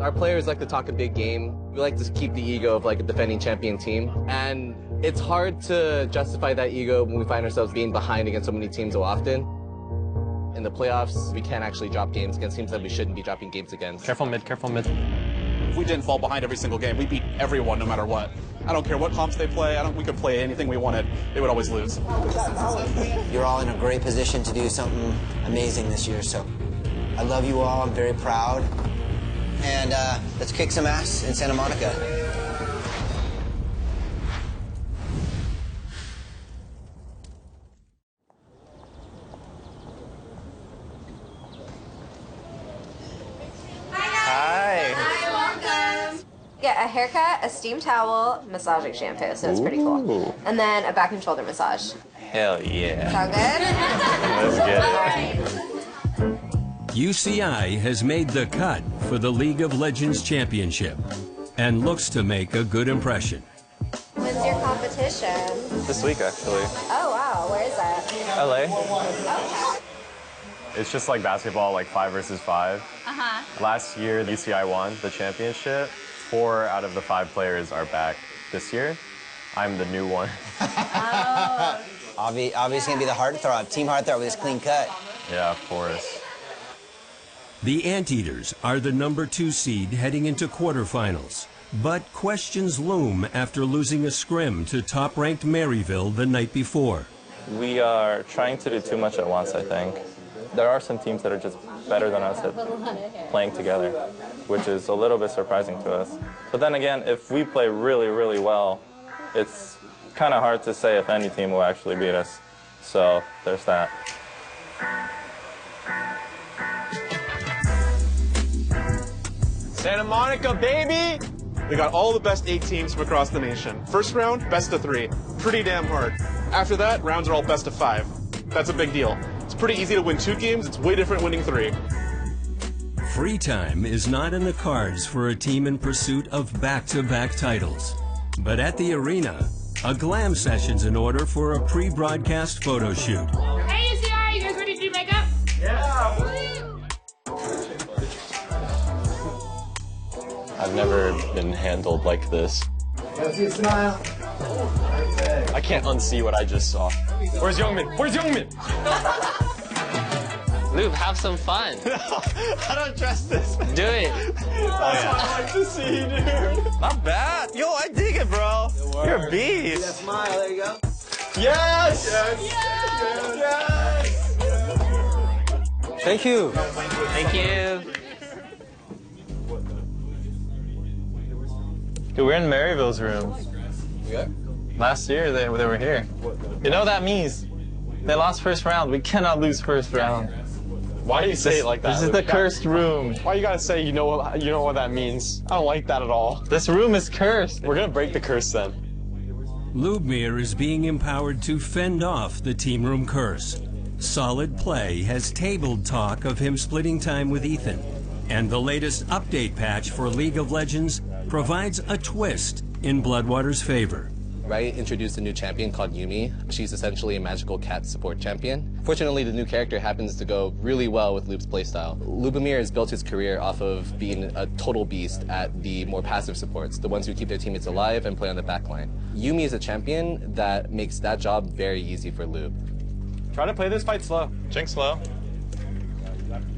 Our players like to talk a big game. We like to keep the ego of like a defending champion team. And it's hard to justify that ego when we find ourselves being behind against so many teams so often. In the playoffs, we can't actually drop games against teams that we shouldn't be dropping games against. Careful mid, careful mid. If we didn't fall behind every single game, we beat everyone no matter what. I don't care what comps they play. We could play anything we wanted. They would always lose. You're all in a great position to do something amazing this year, so I love you all. I'm very proud. And let's kick some ass in Santa Monica. Get a haircut, a steam towel, massaging shampoo, so it's pretty cool. And then a back and shoulder massage. Hell yeah. Sound good? Let's get it. UCI has made the cut for the League of Legends Championship and looks to make a good impression. When's your competition? This week, actually. Oh, wow. Where is that? LA. Okay. It's just like basketball, like 5 versus 5. Last year, UCI won the championship. 4 out of the 5 players are back this year. I'm the new one. Oh. Obviously going to be the heartthrob, team heartthrob with this clean cut. Yeah, of course. The Anteaters are the #2 seed heading into quarterfinals. But questions loom after losing a scrim to top-ranked Maryville the night before. We are trying to do too much at once, I think. There are some teams that are just better than us at playing together, which is a little bit surprising to us. But then again, if we play really, really well, it's kind of hard to say if any team will actually beat us. So there's that. Santa Monica, baby! We got all the best 8 teams from across the nation. First round, best of 3. Pretty damn hard. After that, rounds are all best of 5. That's a big deal. It's pretty easy to win 2 games. It's way different winning 3. Free time is not in the cards for a team in pursuit of back-to-back titles. But at the arena, a glam session's in order for a pre-broadcast photo shoot. Hey, UCI, you guys ready to do makeup? Yeah! I've never been handled like this. Let's see a smile. I can't unsee what I just saw. Where's Youngmin? Where's Youngmin? Lube, have some fun. I don't trust this. Do it. That's what I like to see, dude. Not bad. Yo, I dig it, bro. You're a beast. That smile, there you go. Yes! Yes! Yes! Thank you. Thank you. Dude, we're in Maryville's room. Yeah? Last year, they were here. You know what that means? They lost first round. We cannot lose first round. Why do you say it like that? This is the cursed room. Why you gotta say you know what that means? I don't like that at all. This room is cursed. We're gonna break the curse then. Lubmir is being empowered to fend off the team room curse. Solid Play has tabled talk of him splitting time with Ethan. And the latest update patch for League of Legends provides a twist in Bloodwater's favor. Riot introduced a new champion called Yumi. She's essentially a magical cat support champion. Fortunately, the new character happens to go really well with Lube's playstyle. Lubomir has built his career off of being a total beast at the more passive supports, the ones who keep their teammates alive and play on the backline. Yumi is a champion that makes that job very easy for Lube. Try to play this fight slow. Jinx slow.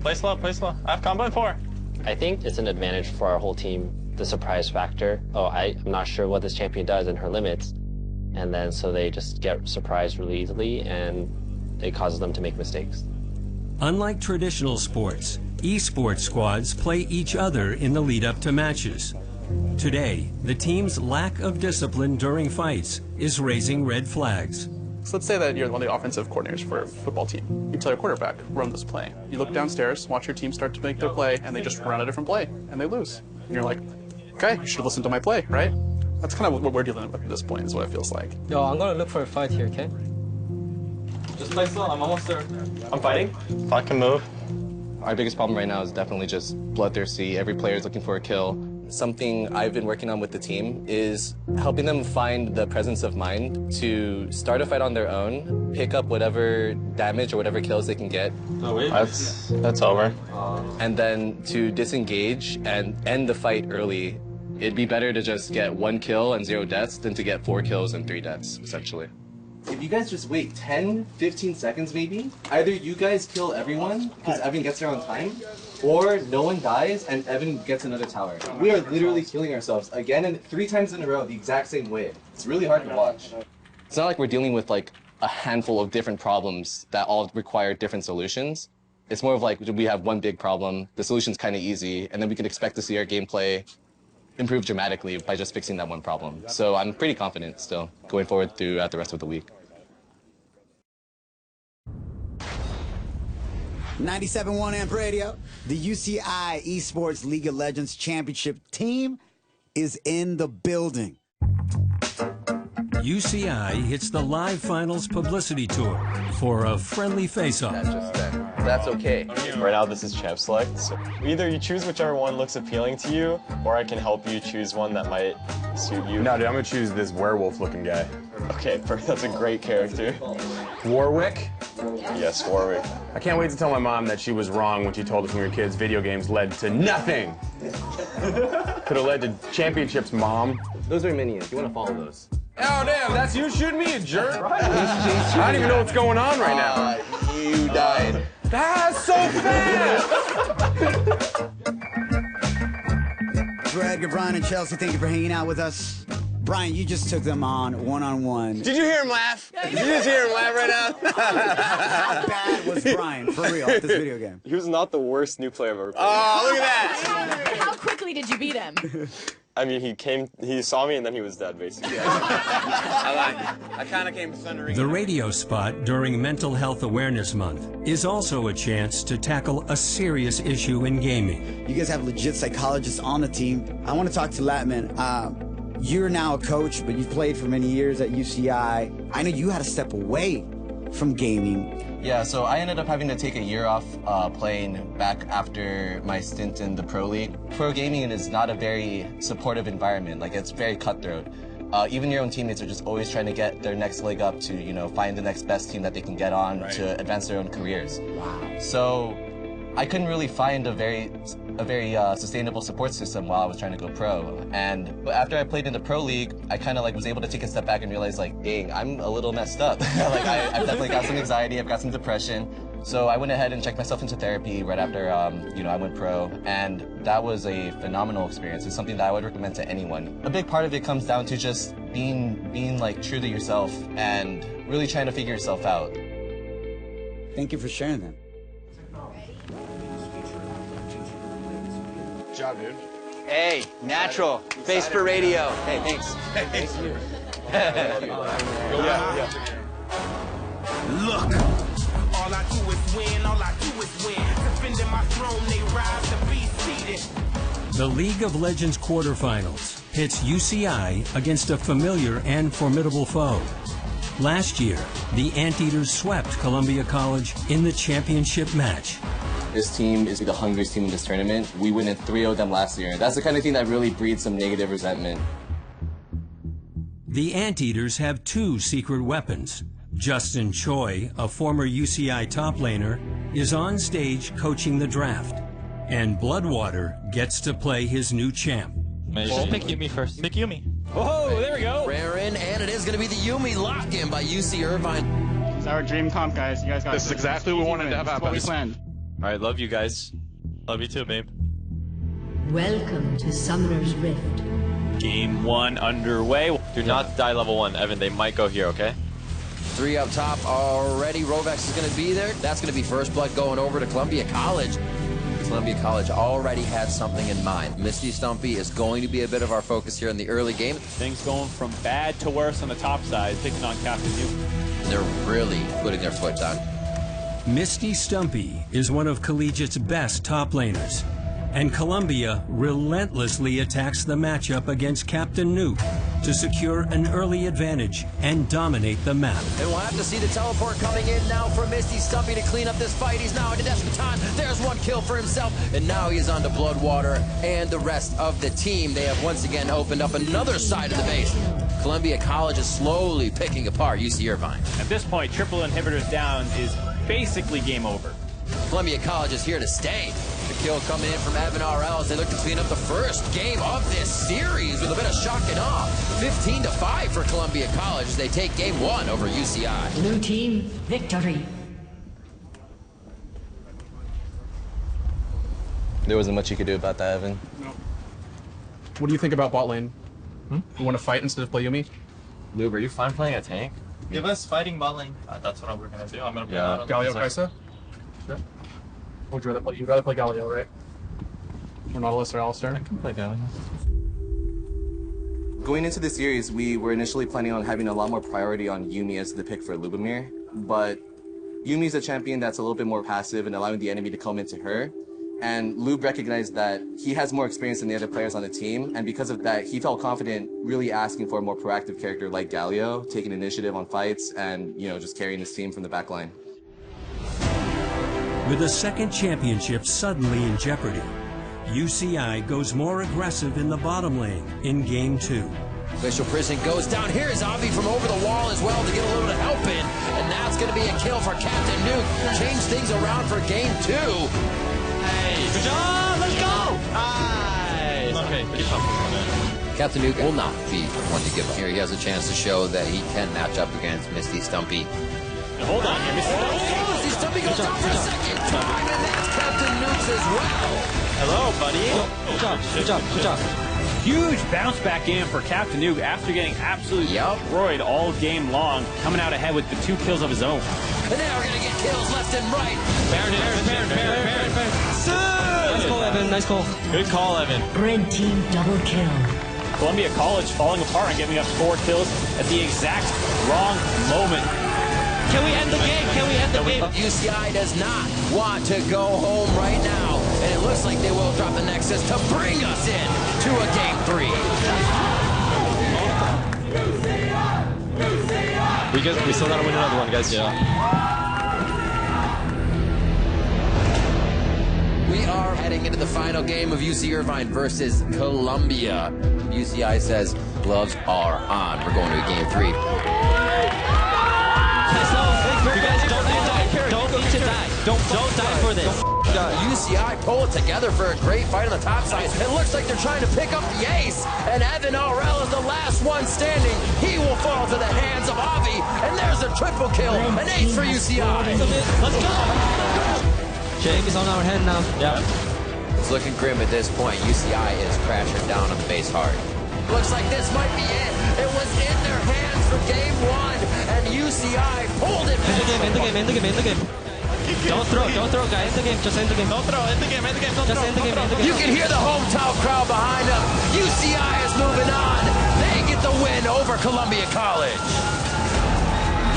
Play slow, play slow. I have combo in 4. I think it's an advantage for our whole team, the surprise factor. Oh, I'm not sure what this champion does in her limits. And then so they just get surprised really easily and it causes them to make mistakes. Unlike traditional sports, eSports squads play each other in the lead up to matches. Today, the team's lack of discipline during fights is raising red flags. So let's say that you're one of the offensive coordinators for a football team. You tell your quarterback, run this play. You look downstairs, watch your team start to make their play, and they just run a different play, and they lose. And you're like, okay, you should have listened to my play, right? That's kind of what we're dealing with at this point, is what it feels like. Yo, I'm gonna look for a fight here, okay? Just play slow, I'm almost there. I'm fighting. If I can move. Our biggest problem right now is definitely just bloodthirsty. Every player is looking for a kill. Something I've been working on with the team is helping them find the presence of mind to start a fight on their own, pick up whatever damage or whatever kills they can get. That's over. And then to disengage and end the fight early. It'd be better to just get 1 kill and 0 deaths than to get 4 kills and 3 deaths, essentially. If you guys just wait 10, 15 seconds maybe, either you guys kill everyone because Evan gets there on time, or no one dies and Evan gets another tower. We are literally killing ourselves again and 3 times in a row the exact same way. It's really hard to watch. It's not like we're dealing with like a handful of different problems that all require different solutions. It's more of like we have one big problem, the solution's kind of easy, and then we can expect to see our gameplay improve dramatically by just fixing that one problem. So I'm pretty confident still going forward throughout the rest of the week. 97.1 Amp Radio, the UCI Esports League of Legends Championship team is in the building. UCI hits the live finals publicity tour for a friendly face-off. That's okay. Right now, this is Champ Select. So either you choose whichever one looks appealing to you, or I can help you choose one that might suit you. No, dude, I'm gonna choose this werewolf-looking guy. Okay, that's a great character. Warwick? Yes, Warwick. I can't wait to tell my mom that she was wrong when she told us when we were kids video games led to nothing. Could have led to championships, Mom. Those are minions. You want to follow those. Oh, damn, that's you shooting me, you jerk. I don't even know what's going on right now. You died. That's so fast! Edgar, Brian, and Chelsea, thank you for hanging out with us. Brian, you just took them on one-on-one. Did you hear him laugh? Did you just hear him laugh right now? How bad was Brian, for real, at this video game? He was not the worst new player I've ever played. Oh, look at that! How quickly did you beat him? I mean, he saw me and then he was dead, basically. I like it. I kind of came thundering. The radio spot during Mental Health Awareness Month is also a chance to tackle a serious issue in gaming. You guys have legit psychologists on the team. I want to talk to Latman. You're now a coach, but you've played for many years at UCI. I know you had to step away from gaming. Yeah, so I ended up having to take a year off playing back after my stint in the Pro League. Pro gaming is not a very supportive environment. Like, it's very cutthroat. Even your own teammates are just always trying to get their next leg up to, you know, find the next best team that they can get on to advance their own careers. Wow. So I couldn't really find a very sustainable support system while I was trying to go pro. And after I played in the Pro League, I kind of like was able to take a step back and realize, like, dang, I'm a little messed up. Like I've definitely got some anxiety, I've got some depression. So I went ahead and checked myself into therapy right after you know, I went pro, and that was a phenomenal experience. It's something that I would recommend to anyone. A big part of it comes down to just being like true to yourself and really trying to figure yourself out. Thank you for sharing that. Good job, dude. Hey, natural. Face for radio. Hey, thanks. Thank you. Look, all I do is win, all I do is win. Defending my throne, they rise to be seated. The League of Legends quarterfinals pits UCI against a familiar and formidable foe. Last year, the Anteaters swept Columbia College in the championship match. This team is the hungriest team in this tournament. We went in 3-0 them last year. That's the kind of thing that really breeds some negative resentment. The Anteaters have 2 secret weapons. Justin Choi, a former UCI top laner, is on stage coaching the draft. And Bloodwater gets to play his new champ. Well, pick Yumi first. Pick Yumi. Oh, there we go. Rare in, and it is going to be the Yumi lock-in by UC Irvine. It's our dream comp, guys. You guys got this. Is exactly what we wanted to have happen. What we planned. All right, love you guys. Love you too, babe. Welcome to Summoner's Rift. Game 1 underway. Do not die level 1, Evan. They might go here, okay? 3 up top already. Rovex is going to be there. That's going to be first blood going over to Columbia College. Columbia College already had something in mind. Misty Stumpy is going to be a bit of our focus here in the early game. Things going from bad to worse on the top side, picking on Captain Newton. They're really putting their foot down. Misty Stumpy is one of Collegiate's best top laners, And Columbia relentlessly attacks the matchup against Captain Nuke to secure an early advantage and dominate the map. And we'll have to see the teleport coming in now for Misty Stumpy to clean up this fight. He's now into desperate time. There's one kill for himself. And now he's on to Bloodwater and the rest of the team. They have once again opened up another side of the base. Columbia College is slowly picking apart UC Irvine. At this point, triple inhibitors down is basically game over. Columbia College is here to stay. The kill coming in from Evan RL as they look to clean up the first game of this series with a bit of shock and awe. 15-5 for Columbia College as they take game 1 over UCI. Blue team victory. There wasn't much you could do about that, Evan. No. What do you think about bot lane? You want to fight instead of play Yumi? Lube, are you fine playing a tank? Give us fighting bot lane. That's what we're gonna do. I'm gonna play out on Galio Kaisa? Yeah. Would you rather play? You'd rather play Galio, right? Or Nautilus or Alistair? I can play Galio. Going into the series, we were initially planning on having a lot more priority on Yumi as the pick for Lubomir, but Yumi's a champion that's a little bit more passive and allowing the enemy to come into her. And Lube recognized that he has more experience than the other players on the team, and because of that, he felt confident really asking for a more proactive character like Galio, taking initiative on fights and, just carrying his team from the back line. With the second championship suddenly in jeopardy, UCI goes more aggressive in the bottom lane in Game 2. Glacial Prison goes down. Here's Avi from over the wall as well to get a little bit of help in. And that's going to be a kill for Captain Nuke. Change things around for Game 2. Hey, good job! Let's go! Nice! Okay, good job. Captain Nuke will not be one to give up. Here he has a chance to show that he can match up against Misty Stumpy. Now hold on here, Misty Stumpy goes down for a second time, and that's Captain Nuke's as well. Hello, buddy. Good job, good job, good job. Huge bounce back game for Captain Nuke after getting absolutely destroyed all game long, coming out ahead with the 2 kills of his own. And now we're going to get kills left and right. Baron. Nice call, Evan. Nice call. Good call, Evan. Red team double kill. Columbia College falling apart and giving up 4 kills at the exact wrong moment. Can we end the game? Can we end the game? UCI does not want to go home right now. And it looks like they will drop the Nexus to bring us in to a Game 3. We still gotta win another one, guys. Yeah. We are heading into the final game of UC Irvine versus Columbia. UCI says gloves are on. We're going to a Game 3. You guys don't need to die. Don't die for this. UCI pull it together for a great fight on the top side. It looks like they're trying to pick up the ace, and Evan RL is the last one standing. He will fall to the hands of Avi, and there's a triple kill, an ace for UCI. Let's go. Jake is on our hand now. Yeah. It's looking grim at this point. UCI is crashing down on the base hard. Looks like this might be it. It was in their hands for Game 1, and UCI pulled it back. End the game. Don't throw, guys. End the game. Just end the game. Don't throw. End the game. Just end the game. You can hear the hometown crowd behind them. UCI is moving on. They get the win over Columbia College.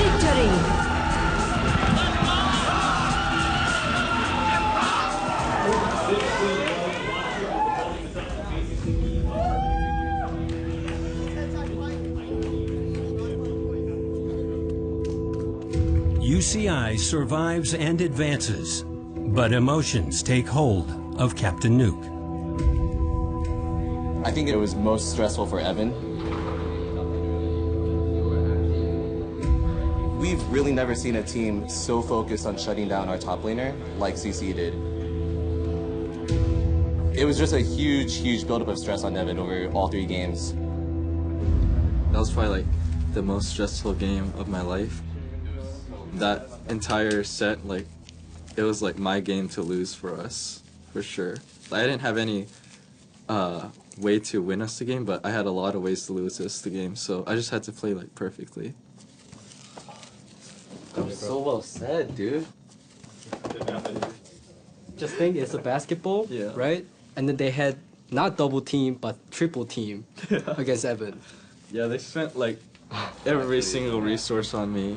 Victory. UCI survives and advances, but emotions take hold of Captain Nuke. I think it was most stressful for Evan. We've really never seen a team so focused on shutting down our top laner like CC did. It was just a huge buildup of stress on Evan over all 3 games. That was probably like the most stressful game of my life. That entire set, it was like my game to lose for us, for sure. I didn't have any way to win us the game, but I had a lot of ways to lose us the game, so I just had to play perfectly. That was so well said, dude. Just think it's a basketball, right? And then they had not double team, but triple team against Evan. Yeah, they spent every single resource on me.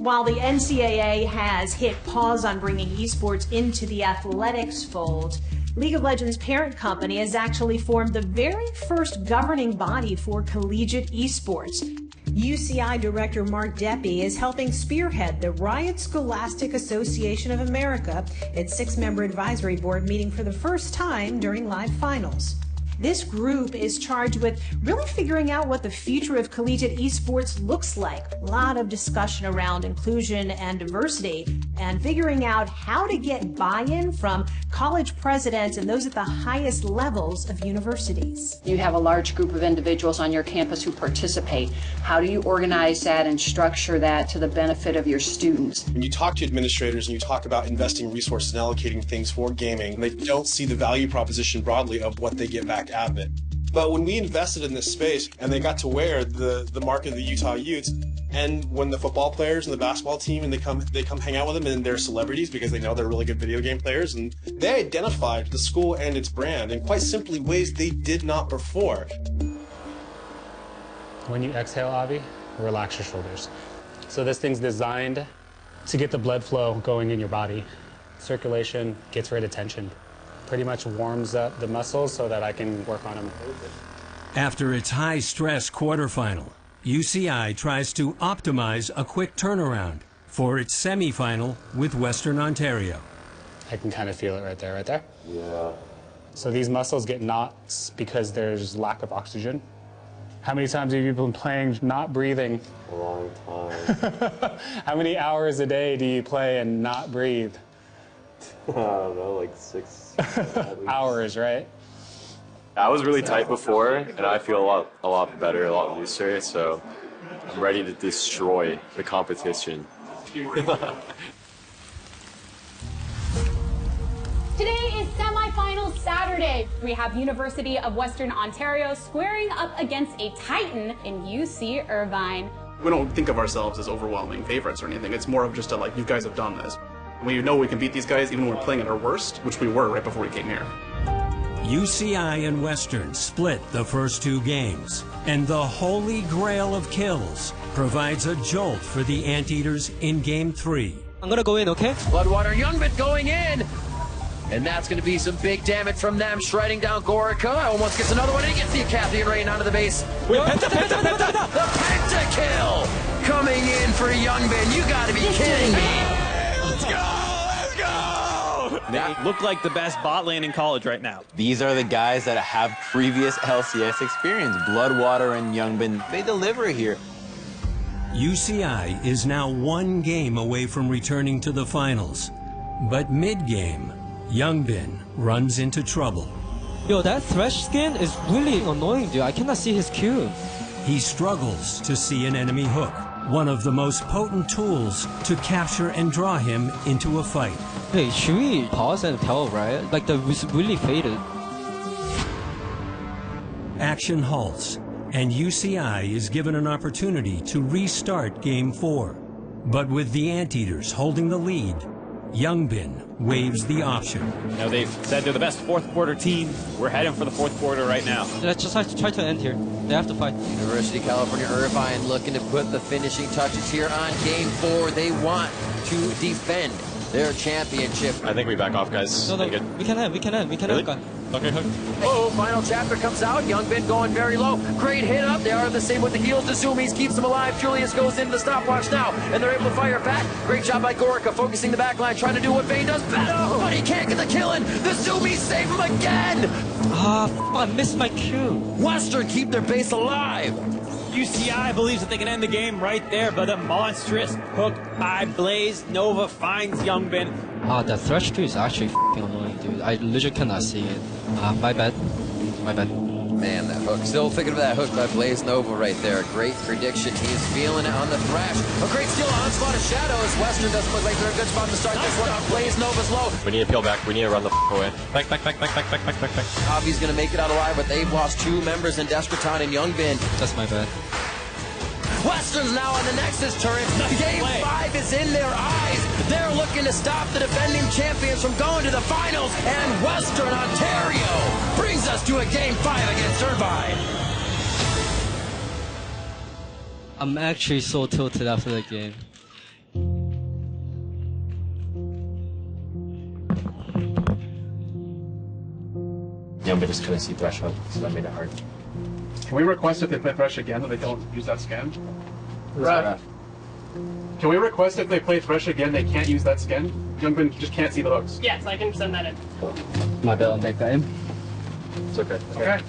While the NCAA has hit pause on bringing esports into the athletics fold, League of Legends' parent company has actually formed the very first governing body for collegiate esports. UCI Director Mark Deppy is helping spearhead the Riot Scholastic Association of America, its 6-member advisory board meeting for the first time during live finals. This group is charged with really figuring out what the future of collegiate esports looks like. A lot of discussion around inclusion and diversity and figuring out how to get buy-in from college presidents and those at the highest levels of universities. You have a large group of individuals on your campus who participate. How do you organize that and structure that to the benefit of your students? When you talk to administrators and you talk about investing resources and allocating things for gaming, they don't see the value proposition broadly of what they get back out of it. But when we invested in this space and they got to wear the mark of the Utah Utes, and when the football players and the basketball team and they come hang out with them and they're celebrities because they know they're really good video game players, and they identified the school and its brand in quite simply ways they did not before. When you exhale, Avi, relax your shoulders. So this thing's designed to get the blood flow going in your body. Circulation gets rid of tension. Pretty much warms up the muscles so that I can work on them. After its high-stress quarterfinal, UCI tries to optimize a quick turnaround for its semifinal with Western Ontario. I can kind of feel it right there. Yeah. So these muscles get knots because there's lack of oxygen. How many times have you been playing not breathing? A long time. How many hours a day do you play and not breathe? I don't know, like 6 hours, right? I was really tight before, and I feel a lot better, a lot looser, so I'm ready to destroy the competition. Today is semifinal Saturday. We have University of Western Ontario squaring up against a Titan in UC Irvine. We don't think of ourselves as overwhelming favorites or anything. It's more of just a, like, you guys have done this. We know we can beat these guys even when we're playing at our worst, which we were right before we came here. UCI and Western split the first 2 games, and the holy grail of kills provides a jolt for the Anteaters in Game 3. I'm gonna go in, okay? Bloodwater Youngman going in! And that's gonna be some big damage from them, shredding down Gorica. Almost gets another one, and he gets the Acathian Rain onto the base. Wait, penta! The pentakill coming in for Youngman. You gotta be kidding me! Let's go! They look like the best bot lane in college right now. These are the guys that have previous LCS experience. Bloodwater and Youngbin, they deliver here. UCI is now 1 game away from returning to the finals. But mid-game, Youngbin runs into trouble. Yo, that Thresh skin is really annoying, dude. I cannot see his Q. He struggles to see an enemy hook, one of the most potent tools to capture and draw him into a fight. Hey, should we pause and tell, right? Like, the was really faded. Action halts, and UCI is given an opportunity to restart Game 4. But with the Anteaters holding the lead, Youngbin waives the option. Now they've said they're the best fourth quarter team. We're heading for the fourth quarter right now. Let's just try to end here. They have to fight. University of California Irvine looking to put the finishing touches here on Game 4. They want to defend their championship. I think we back off, guys. No, we can end. Really? Okay, hook. Oh, final chapter comes out. Youngbin going very low. Great hit up. They are the same with the heels. The Zoomies keeps them alive. Julius goes into the stopwatch now, and they're able to fire back. Great job by Gorica, focusing the back line, trying to do what Vayne does better, but he can't get the kill in. The Zoomies save him again. I missed my cue. Western keep their base alive. UCI believes that they can end the game right there, but a monstrous hook by Blaze Nova finds Youngbin. That Thresh Q is actually f***ing annoying, dude. I literally cannot see it. My bad. Man, that hook. Still thinking of that hook by Blaze Nova right there. Great prediction. He is feeling it on the Thrash. A great steal, onslaught of shadows. Western doesn't look like they're in a good spot to start this one off. Blaze Nova's low. We need to peel back. We need to run the away. Back. Avi's gonna make it out alive, but they've lost 2 members in Desperton and Youngbin. That's my bad. Western's now on the Nexus turret. Game 5 is in their eyes. They're looking to stop the defending champions from going to the finals. And Western Ontario brings us to a Game 5 against Irvine. I'm actually so tilted after that game. Youngman just couldn't see threshold, so that made it hard. Can we request if they play Thresh again that they don't use that skin? Right. Can we request if they play Thresh again they can't use that skin? Youngman just can't see the hooks. Yes, I can send that in. My bad on that game. It's okay. Okay.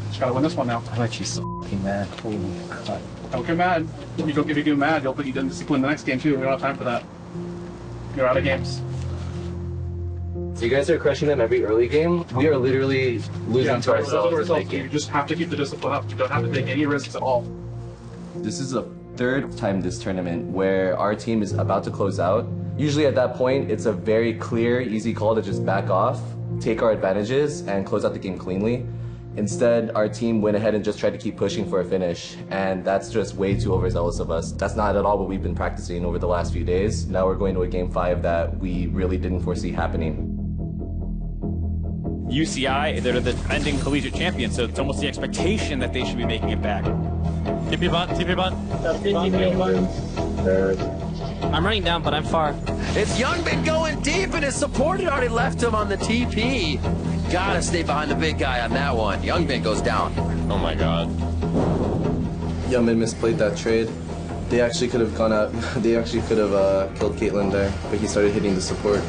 Just gotta win this one now. I'm actually so fucking mad. Holy crap. Don't get mad. If you get mad, you'll put you in discipline the next game too. We don't have time for that. You're out of games. So you guys are crushing them every early game. We are literally losing to ourselves in late game. You just have to keep the discipline up. You don't have to take any risks at all. This is the third time this tournament where our team is about to close out. Usually at that point, it's a very clear, easy call to just back off, take our advantages, and close out the game cleanly. Instead, our team went ahead and just tried to keep pushing for a finish, and that's just way too overzealous of us. That's not at all what we've been practicing over the last few days. Now we're going to a game 5 that we really didn't foresee happening. UCI, they're the defending collegiate champions, so it's almost the expectation that they should be making it back. TP bot, TP bot. I'm running down, but I'm far. It's Youngman going deep, and his support had already left him on the TP. Gotta stay behind the big guy on that one. Youngman goes down. Oh my god. Youngman misplayed that trade. They actually could have gone out, they actually could have killed Caitlyn there, but he started hitting the support.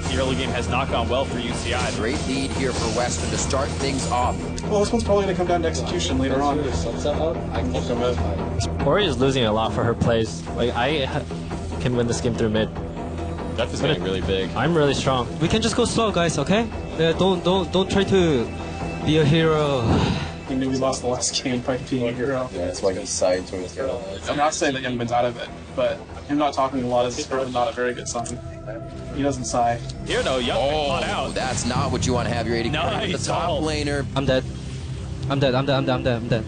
The early game has not gone well for UCI. Great lead here for Western to start things off. Well, this one's probably going to come down to execution later on. Ori is losing a lot for her plays. Like, I can win this game through mid. Def is getting really big. I'm really strong. We can just go slow, guys, okay? Don't try to be a hero. He knew we lost the last game by being a hero. Yeah, that's why he's side towards the I'm not saying that Youngman's out of it, but him not talking a lot is probably not a very good sign. He doesn't sigh. Here, though, Youngman caught out. That's not what you want to have your AD. Nice. The top laner. I'm dead. I'm dead.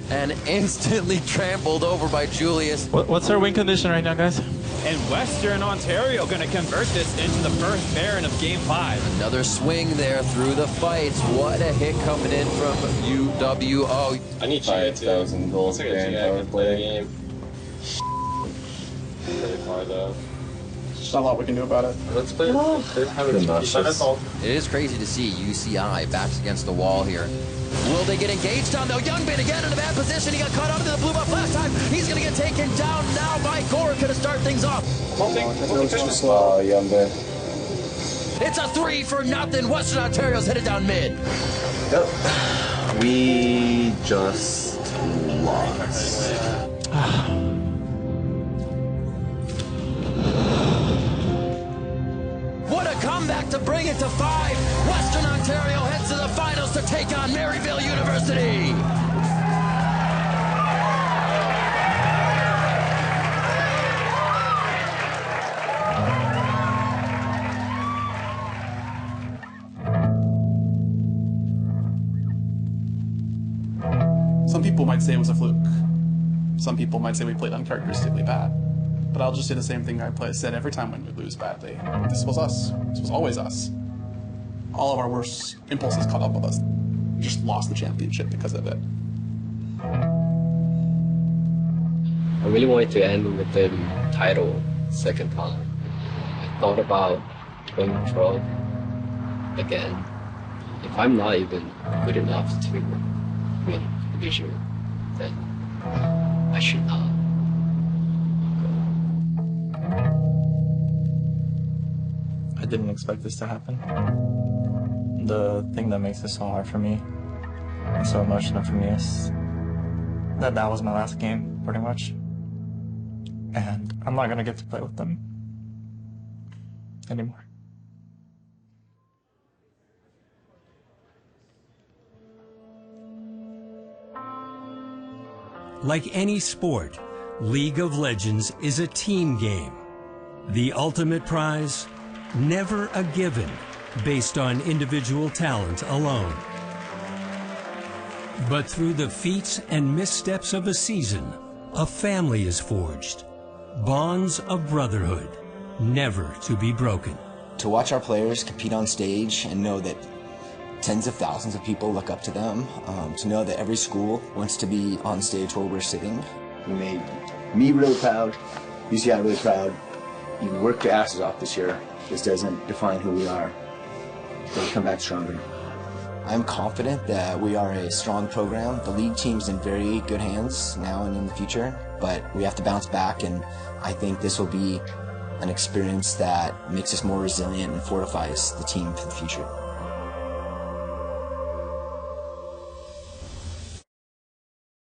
And instantly trampled over by Julius. What's our win condition right now, guys? And Western Ontario going to convert this into the first Baron of Game 5. Another swing there through the fights. What a hit coming in from UWO. I need 5,000 gold Baron power play game. Really far though. There's not a lot we can do about it. Let's play. It is crazy to see UCI backs against the wall here. Will they get engaged on though? Youngman again in a bad position. He got caught up into the blue buff last time. He's going to get taken down now by Gorica to start things off. Youngman. It's a 3-0. Western Ontario's headed down mid. Yep. We just lost. What a comeback to bring it to 5. Western Ontario heads to the finals to take on Maryville University. Some people might say it was a fluke. Some people might say we played uncharacteristically bad. But I'll just say the same thing I said every time when we lose badly. This was us. This was always us. All of our worst impulses caught up with us. We just lost the championship because of it. I really wanted to end with the title second time. I thought about going pro again. If I'm not even good enough to win the division, then I should not. I didn't expect this to happen. The thing that makes this so hard for me and so emotional for me is that was my last game, pretty much. And I'm not gonna get to play with them anymore. Like any sport, League of Legends is a team game. The ultimate prize? Never a given, based on individual talent alone. But through the feats and missteps of a season, a family is forged. Bonds of brotherhood, never to be broken. To watch our players compete on stage and know that tens of thousands of people look up to them, to know that every school wants to be on stage where we're sitting. You made me really proud, UCI really proud. You worked your asses off this year. This doesn't define who we are. We'll come back stronger. I'm confident that we are a strong program. The league team's in very good hands now and in the future, but we have to bounce back, and I think this will be an experience that makes us more resilient and fortifies the team for the future.